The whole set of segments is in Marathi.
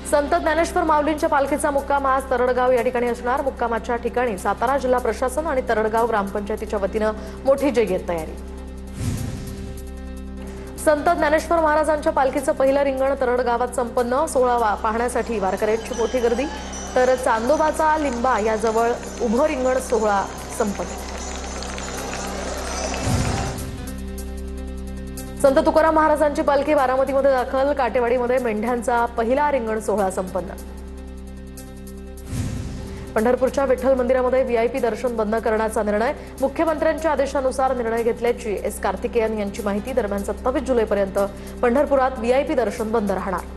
संत ज्ञानेश्वर माऊलींच्या पालखीचा मुक्काम आज तरडगाव या ठिकाणी असणार। मुक्कामाच्या ठिकाणी सातारा जिल्हा प्रशासन आणि तरडगाव ग्रामपंचायतीच्या वतीने मोठी जय्यत तयारी। संत ज्ञानेश्वर महाराजांच्या पालखीचं पहिलं रिंगण तरडगावात संपन्न। सोहळा पाहण्यासाठी वारकऱ्यांची मोठी गर्दी। तर चांदोबाचा लिंबा याजवळ उभं रिंगण सोहळा संपन्न। संत तुकाराम महाराजांची पालखी बारामतीमध्ये दाखल। काटेवाडीमध्ये मेंढ्यांचा पहिला रिंगण सोहळा संपन्न। पंढरपूरच्या विठ्ठल मंदिरामध्ये व्हीआयपी दर्शन बंद करण्याचा निर्णय। मुख्यमंत्र्यांच्या आदेशानुसार निर्णय घेतल्याची एस कार्तिकेयन यांची माहिती। दरम्यान 27 जुलैपर्यंत पंढरपुरात व्हीआयपी दर्शन बंद राहणार।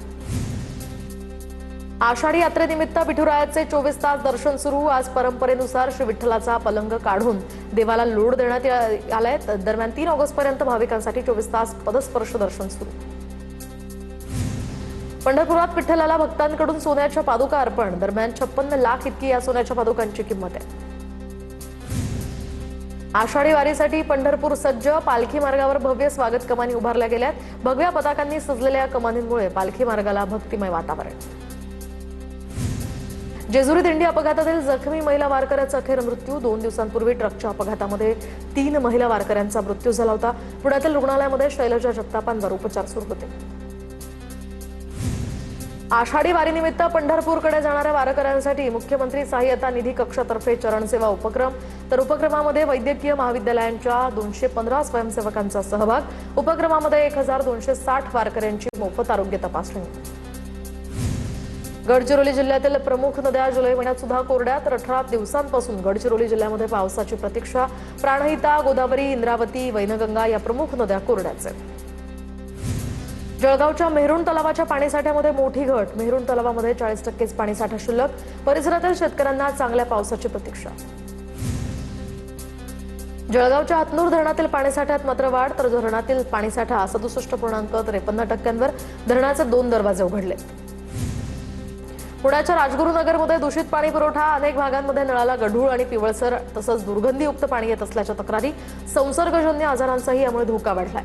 आषाढी यात्रेनिमित्त विठुरायाचे 24 तास दर्शन सुरू। आज परंपरेनुसार श्री विठ्ठलाचा पलंग काढून देवाला लोड देण्यात आलाय। दरम्यान 3 ऑगस्टपर्यंत भाविकांसाठी 24 तास पदस्पर्श दर्शन सुरू। पंढरपुरात विठ्ठलाला भक्तांकडून सोन्याच्या पादुका अर्पण। दरम्यान 56 लाख इतकी या सोन्याच्या पादुकांची किंमत आहे। आषाढी वारीसाठी पंढरपूर सज्ज। पालखी मार्गावर भव्य स्वागत कमानी उभारल्या गेल्यात। भगव्या पताकांनी सजलेल्या कमानींमुळे पालखी मार्गाला भक्तिमय वातावरण। जेजुरी दिंडी अपघातातील जखमी महिला वारकऱ्याचा अखेर मृत्यू। 2 दिवसांपूर्वी ट्रकच्या अपघातामध्ये 3 महिला वारकऱ्यांचा मृत्यू झाला होता। पुण्यातील रुग्णालयामध्ये शैलजा जगतापांवर उपचार सुरू होते। आषाढी वारीनिमित्त पंढरपूरकडे जाणाऱ्या वारकऱ्यांसाठी मुख्यमंत्री सहाय्यता निधी कक्षातर्फे चरणसेवा उपक्रम। तर उपक्रमामध्ये वैद्यकीय महाविद्यालयांच्या 215 स्वयंसेवकांचा सहभाग। उपक्रमामध्ये 1260 वारकऱ्यांची मोफत आरोग्य तपासणी। गडचिरोली जिल्ह्यातील प्रमुख नद्या जुलै महिन्यात सुद्धा कोरड्या। तर 18 दिवसांपासून गडचिरोली जिल्ह्यामध्ये पावसाची प्रतीक्षा। प्राणहिता, गोदावरी, इंद्रावती, वैनगंगा या प्रमुख नद्या कोरड्याच आहेत। जळगावच्या मेहरुण तलावाच्या पाणीसाठ्यामध्ये मोठी घट। मेहरुण तलावामध्ये 40% पाणीसाठा शिल्लक। परिसरातील शेतकऱ्यांना चांगल्या पावसाची प्रतीक्षा। जळगावच्या हतनूर धरणातील पाणीसाठ्यात मात्र वाढ। तर धरणातील पाणीसाठा 67.53%वर। धरणाचे 2 दरवाजे उघडले। पुण्याच्या राजगुरुनगरमध्ये दूषित पाणी पुरवठा। अनेक भागांमध्ये नळाला गढूळ आणि पिवळसर तसंच दुर्गंधीयुक्त पाणी येत असल्याच्या तक्रारी। संसर्गजन्य आजारांचाही यामुळे धोका वाढलाय।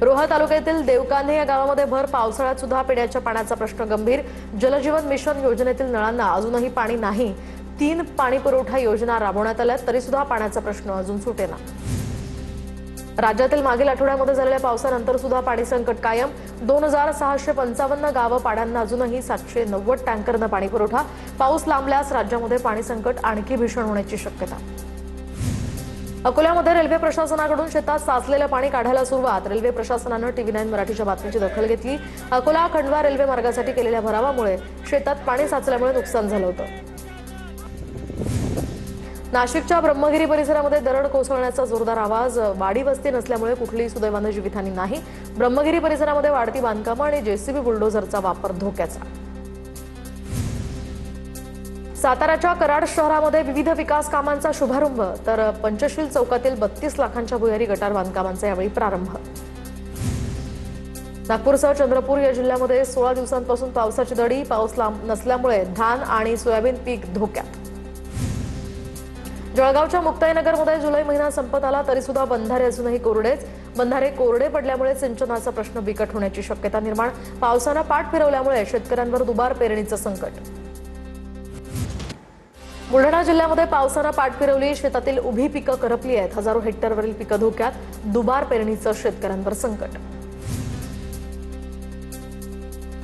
रोहा तालुक्यातील देवकान्हे या गावामध्ये भर पावसाळ्यात सुद्धा पिण्याच्या पाण्याचा प्रश्न गंभीर। जलजीवन मिशन योजनेतील नळांना अजूनही पाणी नाही। 3 पाणी पुरवठा योजना राबवण्यात आल्या तरी सुद्धा पाण्याचा प्रश्न अजून सुटेना। राज्यातील मागील आठवड्यामध्ये झालेल्या पावसानंतर सुद्धा पाणी संकट कायम। 2655 गावं पाड्यांना अजूनही 790 टँकरनं पाणी पुरवठा। पाऊस लांबल्यास राज्यामध्ये पाणी संकट आणखी भीषण होण्याची शक्यता। अकोल्यामध्ये रेल्वे प्रशासनाकडून शेतात साचलेलं पाणी काढायला सुरुवात। रेल्वे प्रशासनानं TV9 मराठीच्या बातमीची दखल घेतली। अकोला खंडवा रेल्वे मार्गासाठी केलेल्या भरावामुळे शेतात पाणी साचल्यामुळे नुकसान झालं होतं। नाशिकच्या ब्रह्मगिरी परिसरामध्ये दरड कोसळण्याचा जोरदार आवाज। वाडी वस्ती नसल्यामुळे कुठलीही सुदैवानं जीवितहानी नाही। ब्रह्मगिरी परिसरामध्ये वाढती बांधकामं आणि JCB बुलडोझरचा वापर धोक्याचा। साताऱ्याच्या कराड शहरामध्ये विविध विकास कामांचा शुभारंभ। तर पंचशील चौकातील 32 लाखांच्या भुयारी गटार बांधकामांचा यावेळी प्रारंभ। नागपूरसह चंद्रपूर या जिल्ह्यामध्ये 16 दिवसांपासून पावसाची दडी। पाऊस नसल्यामुळे धान आणि सोयाबीन पीक धोक्यात। जळगावच्या मुक्ताईनगरमध्ये जुलै महिना संपत आला तरी सुद्धा बंधारे अजूनही कोरडेच। बंधारे कोरडे पडल्यामुळे सिंचनाचा प्रश्न बिकट होण्याची शक्यता निर्माण। पावसानं पाठ फिरवल्यामुळे शेतकऱ्यांवर दुबार पेरणीचं संकट। बुलढाणा जिल्ह्यामध्ये पावसानं पाठ फिरवली। शेतातील उभी पिकं करपली आहेत। हजारो हेक्टरवरील पिकं धोक्यात। दुबार पेरणीचं शेतकऱ्यांवर संकट।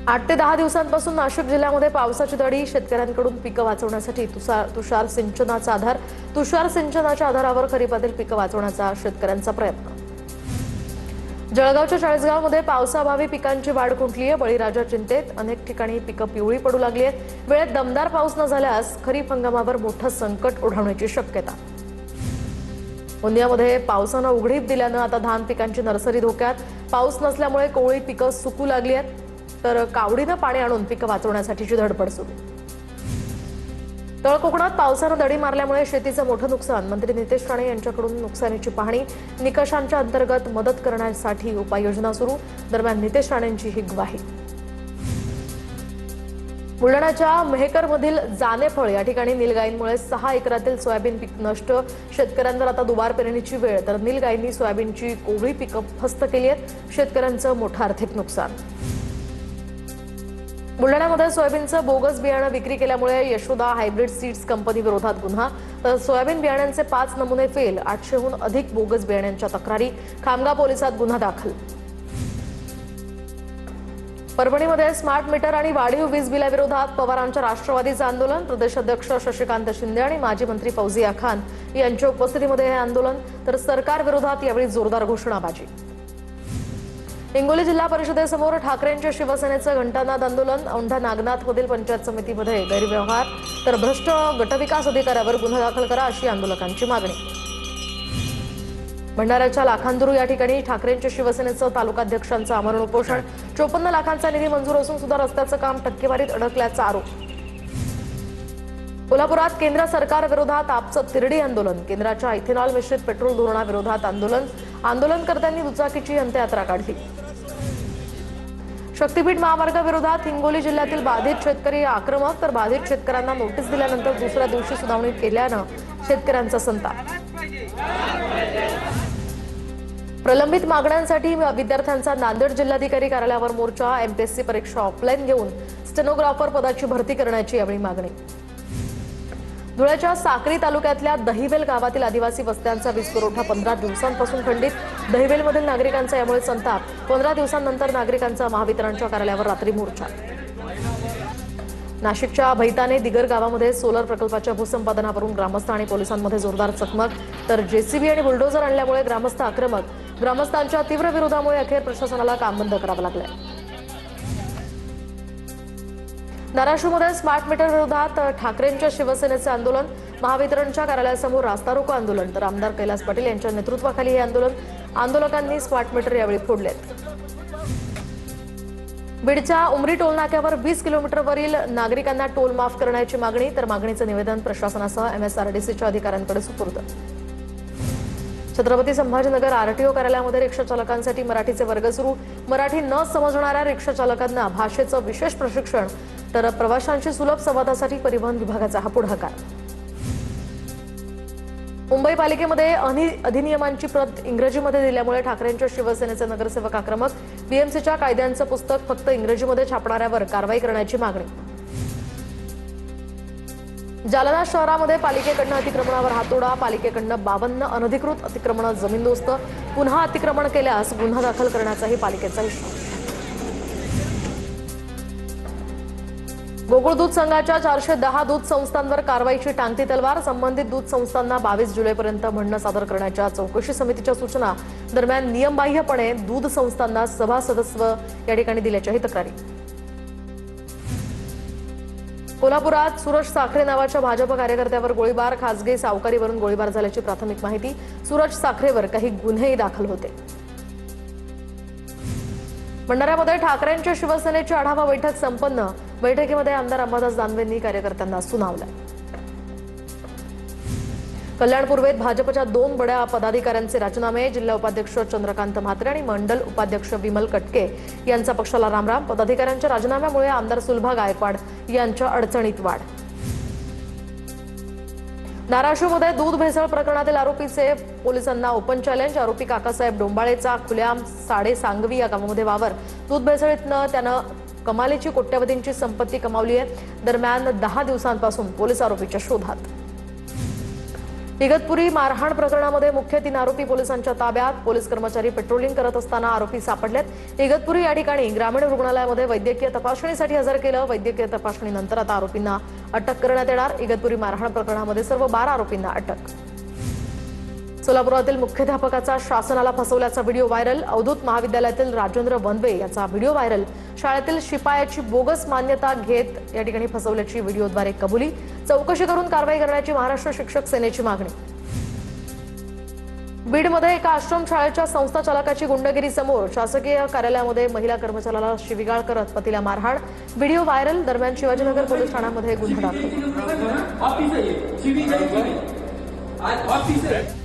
8 ते 10 दिवसांपासून नाशिक जिल्ह्यामध्ये पावसाची दडी। शेतकऱ्यांकडून पिकं वाचवण्यासाठी तुषार सिंचनाचा आधार। तुषार सिंचनाच्या आधारावर खरीपातील पिकं वाचवण्याचा शेतकऱ्यांचा प्रयत्न। जळगावच्या चाळीसगावमध्ये पावसाअभावी पिकांची वाढ खुंटली आहे। बळीराजा चिंतेत। अनेक ठिकाणी पिकं पिवळी पडू लागली आहेत। वेळेत दमदार पाऊस न झाल्यास खरीप हंगामावर मोठं संकट ओढवण्याची शक्यता। गोंदियामध्ये पावसानं उघडीप दिल्यानं आता धान पिकांची नर्सरी धोक्यात। पाऊस नसल्यामुळे कोवळी पिकं सुकू लागली आहेत। तर कावडीनं पाणी आणून पिकं वाचवण्यासाठीची धडपड सुरू। तळ कोकणात पावसानं दडी मारल्यामुळे शेतीचं मोठं नुकसान। मंत्री नितेश राणे यांच्याकडून नुकसानीची पाहणी। निकषांच्या अंतर्गत मदत करण्यासाठी उपाययोजना सुरू। दरम्यान नितेश राणेंची ही ग्वाही। बुलढाण्याच्या मेहकरमधील जानेफळ या ठिकाणी नीलगायींमुळे 6 एकरातील सोयाबीन पीक नष्ट। शेतकऱ्यांवर आता दुबार पेरणीची वेळ। तर नीलगायींनी सोयाबीनची कोवळी पिकं फस्त केली आहेत। शेतकऱ्यांचं मोठं आर्थिक नुकसान। बुलढाण्यामध्ये सोयाबीनचं बोगस बियाणं विक्री केल्यामुळे यशोदा हायब्रिड सीड्स कंपनी विरोधात गुन्हा। तर सोयाबीन बियाण्यांचे 5 नमुने फेल, 800हून अधिक बोगस बियाण्यांच्या तक्रारी, खामगाव पोलिसात गुन्हा दाखल। परभणीमध्ये स्मार्ट मीटर आणि वाढीव वीज बिलाविरोधात पवारांच्या राष्ट्रवादीचं आंदोलन। प्रदेशाध्यक्ष शशिकांत शिंदे आणि माजी मंत्री फौजिया खान यांच्या उपस्थितीमध्ये हे आंदोलन। तर सरकार विरोधात यावेळी जोरदार घोषणाबाजी। हिंगोली जिल्हा परिषदेसमोर ठाकरेंच्या शिवसेनेचं घंटानाद आंदोलन। औंढा नागनाथमधील पंचायत समितीमध्ये गैरव्यवहार तर भ्रष्ट गटविकास अधिकाऱ्यावर गुन्हा दाखल करा अशी आंदोलकांची मागणी। भंडाऱ्याच्या लाखांदुरू या ठिकाणी ठाकरेंच्या शिवसेनेचं तालुकाध्यक्षांचं आमरण उपोषण। 54 लाखांचा निधी मंजूर असून सुद्धा रस्त्याचं काम टक्केवारीत अडकल्याचा आरोप। कोल्हापुरात केंद्र सरकार विरोधात आपचं तिरडी आंदोलन। केंद्राच्या इथेनॉल मिश्रित पेट्रोल धोरणाविरोधात आंदोलन। आंदोलनकर्त्यांनी दुचाकीची अंत्ययात्रा काढली। शक्तीपीठ महामार्गाविरोधात हिंगोली जिल्ह्यातील बाधित शेतकरी आक्रमक। तर बाधित शेतकऱ्यांना नोटीस दिल्यानंतर दुसऱ्या दिवशी सुनावणी केल्यानं शेतकऱ्यांचा संताप। प्रलंबित मागण्यांसाठी विद्यार्थ्यांचा नांदेड जिल्हाधिकारी कार्यालयावर मोर्चा। एमपीएससी परीक्षा ऑफलाईन घेऊन स्टेनोग्राफर पदाची भरती करण्याची यावेळी मागणी। धुळ्याच्या साक्री तालुक्यातल्या दहिवेल गावातील आदिवासी वस्त्यांचा वीज पुरवठा 15 दिवसांपासून खंडित। दहिवेलमधील नागरिकांचा यामुळे संताप। 15 दिवसांनंतर नागरिकांचा महावितरणच्या कार्यालयावर रात्री मोर्चा। नाशिकच्या भैताने दिगर गावामध्ये सोलर प्रकल्पाच्या भूसंपादनावरून ग्रामस्थ आणि पोलिसांमध्ये जोरदार चकमक। तर जेसीबी आणि बुलडोझर आणल्यामुळे ग्रामस्थ आक्रमक। ग्रामस्थांच्या तीव्र विरोधामुळे अखेर प्रशासनाला काम बंद करावं लागलंय। धाराशिवमध्ये स्मार्ट मीटर विरोधात ठाकरेंच्या शिवसेनेचे आंदोलन। महावितरणच्या कार्यालयासमोर रास्ता रोको आंदोलन। तर आमदार कैलास पाटील यांच्या नेतृत्वाखाली हे आंदोलन। आंदोलकांनी स्मार्ट मीटर यावेळी फोडलेत। बीडच्या उमरी टोलनाक्यावर 20 किलोमीटरवरील नागरिकांना टोल माफ करण्याची मागणी। तर मागणीचं निवेदन प्रशासनासह एमएसआरडीसीच्या अधिकाऱ्यांकडे सुपूर्द। छत्रपती संभाजीनगर आरटीओ कार्यालयामध्ये रिक्षा चालकांसाठी मराठीचे वर्ग सुरू। मराठी न समजणाऱ्या रिक्षा चालकांना भाषेचं विशेष प्रशिक्षण। तर प्रवाशांशी सुलभ संवादासाठी परिवहन विभागाचा हा पुढाकार। मुंबई पालिकेमध्ये अधिनियमांची प्रत इंग्रजीमध्ये दिल्यामुळे ठाकरेंच्या शिवसेनेचे नगरसेवक आक्रमक। बीएमसीच्या कायद्यांचं पुस्तक फक्त इंग्रजीमध्ये छापणाऱ्यावर कारवाई करण्याची मागणी। जालना शहरामध्ये पालिकेकडनं अतिक्रमणावर हातोडा। पालिकेकडनं 52 अनधिकृत अतिक्रमणं जमीनदोस्त। पुन्हा अतिक्रमण केल्यास गुन्हा दाखल करण्याचाही पालिकेचा इशारा। गोकुळ दूध संघाच्या 410 दूध संस्थांवर कारवाईची टांगती तलवार। संबंधित दूध संस्थांना 22 जुलैपर्यंत म्हणणं सादर करण्याच्या चौकशी समितीच्या सूचना। दरम्यान नियमबाह्यपणे दूध संस्थांना सभासदत्व या ठिकाणी दिल्याच्याही तक्रारी। कोल्हापुरात सूरज साखरे नावाच्या भाजप कार्यकर्त्यावर गोळीबार। खासगी सावकारीवरून गोळीबार झाल्याची प्राथमिक माहिती। सूरज साखरेवर काही गुन्हेही दाखल होते। भंडाऱ्यामध्ये ठाकरेंच्या शिवसेनेची आढावा बैठक संपन्न। बैठकीमध्ये आमदार अंबादास दानवेंनी कार्यकर्त्यांना सुनावलं। कल्याण पूर्वेत भाजपच्या 2 बड्या पदाधिकाऱ्यांचे राजीनामे। जिल्हा उपाध्यक्ष चंद्रकांत म्हात्रे आणि मंडल उपाध्यक्ष विमल कटके यांचा पक्षाला रामराम। पदाधिकाऱ्यांच्या राजीनाम्यामुळे आमदार सुलभा गायकवाड यांच्या अडचणीत वाढ। धाराशिवमध्ये दूध भेसळ प्रकरणातील आरोपीचे पोलिसांना ओपन चॅलेंज। आरोपी काकासाहेब डोंबाळेचा खुलेआम साडेसांगवी या गावामध्ये वावर। दूध भेसळीतनं त्यानं कमालीची कोट्यवधींची संपत्ती कमावली आहे। दरम्यान 10 दिवसांपासून पोलीस आरोपीच्या शोधात। इगतपुरी मारहाण प्रकरणामध्ये मुख्य 3 आरोपी पोलिसांच्या ताब्यात। पोलीस कर्मचारी पेट्रोलिंग करत असताना आरोपी सापडलेत। इगतपुरी या ठिकाणी ग्रामीण रुग्णालयामध्ये वैद्यकीय तपासणीसाठी हजर केलं। वैद्यकीय तपासणीनंतर आता आरोपींना अटक करण्यात येणार। इगतपुरी मारहाण प्रकरणामध्ये सर्व 12 आरोपींना अटक। सोलापुरातील मुख्याध्यापकाचा शासनाला फसवल्याचा व्हिडिओ व्हायरल। अवधूत महाविद्यालयातील राजेंद्र वनवे याचा व्हिडिओ व्हायरल। शाळेतील शिपायाची बोगस मान्यता घेत या ठिकाणी फसवल्याची व्हिडिओद्वारे कबुली। चौकशी करून कारवाई करण्याची महाराष्ट्र शिक्षक सेनेची मागणी। बीडमध्ये एका आश्रमशाळेच्या संस्थाचालकाची गुंडगिरी समोर। शासकीय कार्यालयामध्ये महिला कर्मचाऱ्याला शिवीगाळ करत पतीला मारहाण। Video viral. दरम्यान शिवाजीनगर पोलीस ठाण्यामध्ये गुन्हा दाखल।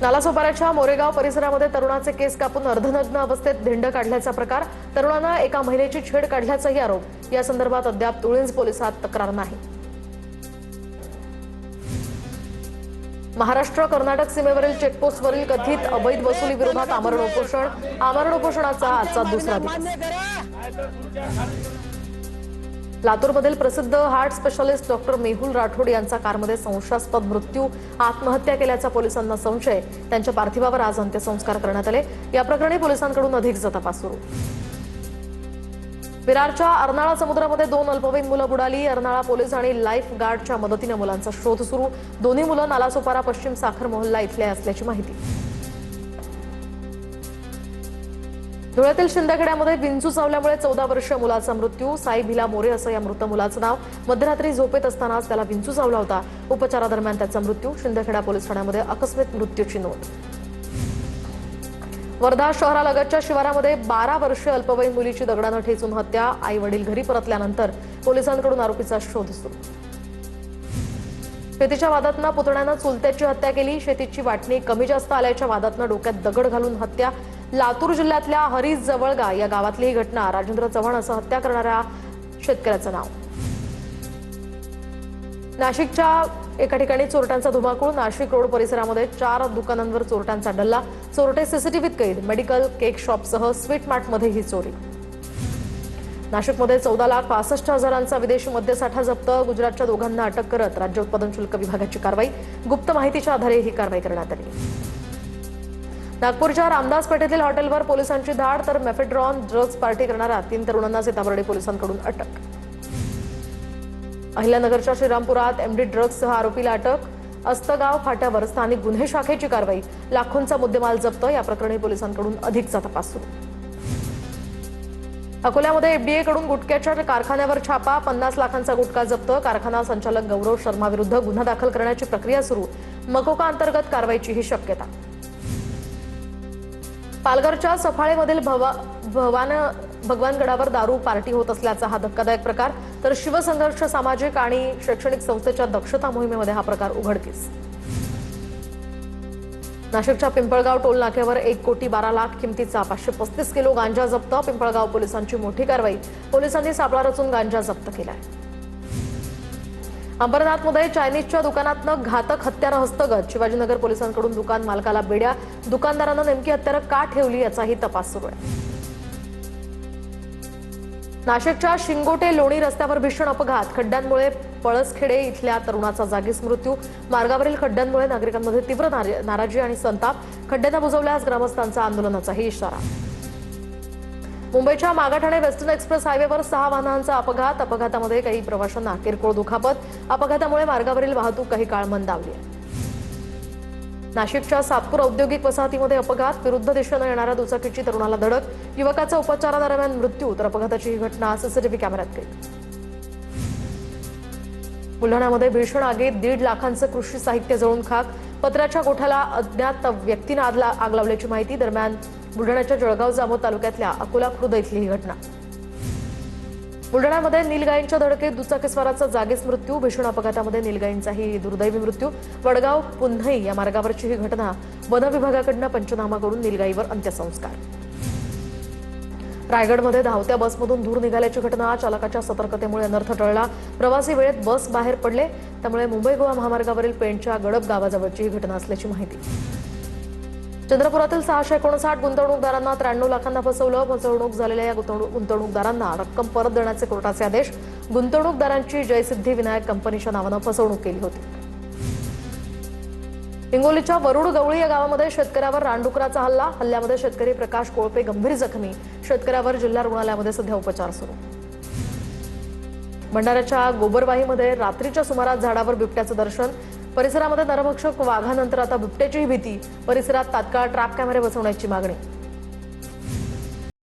नालासोपाऱ्याच्या मोरेगाव परिसरामध्ये तरुणाचे केस कापून अर्धनग्न अवस्थेत धिंड काढल्याचा प्रकार। तरुणानं एका महिलेची छेड काढल्याचाही आरोप। या संदर्भात अद्याप तुळींज पोलिसात तक्रार नाही। महाराष्ट्र कर्नाटक सीमेवरील चेकपोस्टवरील कथित अवैध वसुली विरोधात आमरण उपोषण। आमरण उपोषणाचा आजचा दुसरा दिवस। लातूरमधील प्रसिद्ध heart specialist doctor Mehul Rathod यांचा कारमध्ये संशयास्पद मृत्यू, आत्महत्या केल्याचा पोलिसांना संशय. त्यांच्या पार्थिवावर आज अंत्यसंस्कार करण्यात आले. या प्रकरणी पोलिसांकडून अधिकचा तपास सुरू. विरारच्या अर्नाळा समुद्रामध्ये 2 अल्पवयीन मुलं बुडाली. अर्नाळा पोलीस आणि लाईफ गार्डच्या मदतीने मुलांचा शोध सुरू. दोन्ही मुलं नालासोपारा पश्चिम साखर मोहल्ला इथले असल्याची माहिती. धुळ्यातील शिंदखेड्यामध्ये विंचू चावल्यामुळे 14 वर्षीय मुलाचा मृत्यू. साई भिला मोरे असं या मृत मुलाचं नाव. मध्यरात्री झोपेत असतानाच त्याला विंचू चावला होता. उपचारादरम्यान त्याचा मृत्यू. शिंदखेडा पोलीस ठाण्यामध्ये आकस्मिक मृत्यूची नोंद. वर्धा शहरालगतच्या शिवारामध्ये 12 वर्षीय अल्पवयीन मुलीची दगडानं ठेचून हत्या. आई वडील घरी परतल्यानंतर पोलिसांकडून आरोपीचा शोध सुरू. शेतीच्या वादातनं पुतण्यानं चुलत्याची हत्या केली. शेतीची वाटणी कमी जास्त आल्याच्या वादातनं डोक्यात दगड घालून हत्या. लातूर जिल्ह्यातल्या हरीज जवळगा या गावातली ही घटना. राजेंद्र चव्हाण असं हत्या करणाऱ्या शेतकऱ्याचं नाव. नाशिकच्या एका ठिकाणी चोरट्यांचा धुमाकूळ. नाशिक रोड परिसरामध्ये 4 दुकानांवर चोरट्यांचा डल्ला. चोरटे सीसीटीव्हीत कैद. मेडिकल, केक शॉपसह स्वीट मार्टमध्ये ही चोरी. नाशिकमध्ये 14,65,000चा विदेशी मद्यसाठा जप्त. गुजरातच्या दोघांना अटक करत राज्य उत्पादन शुल्क विभागाची कारवाई. गुप्त माहितीच्या आधारे ही कारवाई करण्यात आली. नागपूरच्या रामदास पेठेतील हॉटेलवर पोलिसांची धाड. तर मेफेड्रॉन ड्रग्ज पार्टी करणाऱ्या 3 तरुणांना सीताबर्डी पोलिसांकडून अटक. अहिल्यानगरच्या श्रीरामपुरात एमडी ड्रग्जसह आरोपीला अटक. अस्तगाव फाट्यावर स्थानिक गुन्हे शाखेची कारवाई. लाखोंचा मुद्देमाल जप्त. या प्रकरणी पोलिसांकडून अधिकचा तपास सुरू. अकोल्यामध्ये एफडीए कडून गुटख्याच्या कारखान्यावर छापा. 50 लाखांचा गुटखा जप्त. कारखाना संचालक गौरव शर्मा विरुद्ध गुन्हा दाखल करण्याची प्रक्रिया सुरू. मकोका अंतर्गत कारवाईची ही शक्यता. पालघरच्या सफाळेमधील भगवानगडावर दारू पार्टी होत असल्याचा हा धक्कादायक प्रकार. तर शिवसंघर्ष सामाजिक आणि शैक्षणिक संस्थेच्या दक्षता मोहिमेमध्ये हा प्रकार उघडकीस. नाशिकच्या पिंपळगाव टोल नाक्यावर 1,12,00,000 किमतीचा 535 किलो गांजा जप्त. पिंपळगाव पोलिसांची मोठी कारवाई. पोलिसांनी सापळा रचून गांजा जप्त केलाय. अंबरनाथमध्ये चायनीजच्या दुकानातनं घातक हत्यारं हस्तगत. शिवाजीनगर पोलिसांकडून दुकान मालकाला बेड्या. दुकानदारानं नेमकी हत्यारं का ठेवली याचाही तपास सुरू आहे. नाशिकच्या शिंगोटे लोणी रस्त्यावर भीषण अपघात. खड्ड्यांमुळे पळसखेडे इथल्या तरुणाचा जागीच मृत्यू. मार्गावरील खड्ड्यांमुळे नागरिकांमध्ये तीव्र नाराजी आणि संताप. खड्ड्यांना बुजवल्यास ग्रामस्थांचा आंदोलनाचाही इशारा. मुंबईच्या मागाठाणे वेस्टर्न एक्सप्रेस हायवेवर 6 वाहनांचा अपघात. अपघातामध्ये काही प्रवाशांना किरकोळ दुखापत. अपघातामुळे मार्गावरील वाहतूक काही काळ मंदावली आहे. नाशिकच्या सातपूर औद्योगिक वसाहतीमध्ये अपघात. विरुद्ध दिशेनं येणाऱ्या दुचाकीची तरुणाला धडक. युवकाचा उपचारादरम्यान मृत्यू. तर अपघाताची ही घटना सीसीटीव्ही कॅमेऱ्यात कैद. बुलढाण्यामध्ये भीषण आगीत 1.5 लाखांचं कृषी साहित्य जळून खाक. पत्र्याच्या गोठ्याला अज्ञात व्यक्तीनं आग लावल्याची माहिती. दरम्यान बुलढाण्याच्या जळगाव जामोद तालुक्यातल्या अकोला खुर्द इथली ही घटना. बुलढाण्यामध्ये नीलगायींच्या धडकेत दुचाकीस्वाराचा जागीच मृत्यू. भीषण अपघातामध्ये नीलगायींचाही दुर्दैवी मृत्यू. वडगाव पुन्हई या मार्गावरची ही घटना. वन विभागाकडून पंचनामा करून नीलगाईवर अंत्यसंस्कार. रायगडमध्ये धावत्या बसमधून धूर निघाल्याची घटना. चालकाच्या सतर्कतेमुळे अनर्थ टळला. प्रवासी वेळेत बस बाहेर पडले. त्यामुळे मुंबई गोवा महामार्गावरील पेणच्या गडब गावाजवळची ही घटना असल्याची माहिती. चंद्रपुरातील 659 गुंतवणूकदारांना 93 लाखांना फसवलं. फसवणूक झालेल्या या गुंतवणूकदारांना रक्कम परत देण्याचे कोर्टाचे आदेश. गुंतवणूकदारांची जयसिद्धी विनायक कंपनीच्या नावानं फसवणूक केली होती. हिंगोलीच्या वरुड गवळी या गावामध्ये शेतकऱ्यावर रानडुकराचा हल्ला. हल्ल्यामध्ये शेतकरी प्रकाश कोळपे गंभीर जखमी. शेतकऱ्यावर जिल्हा रुग्णालयामध्ये सध्या उपचार सुरू. भंडाऱ्याच्या गोबरवाहीमध्ये रात्रीच्या सुमारास झाडावर बिबट्याचं दर्शन. परिसरामध्ये नरभक्षक वाघानंतर आता बिबट्याचीही भीती. परिसरात तात्काळ ट्रॅप कॅमेरे बसवण्याची मागणी.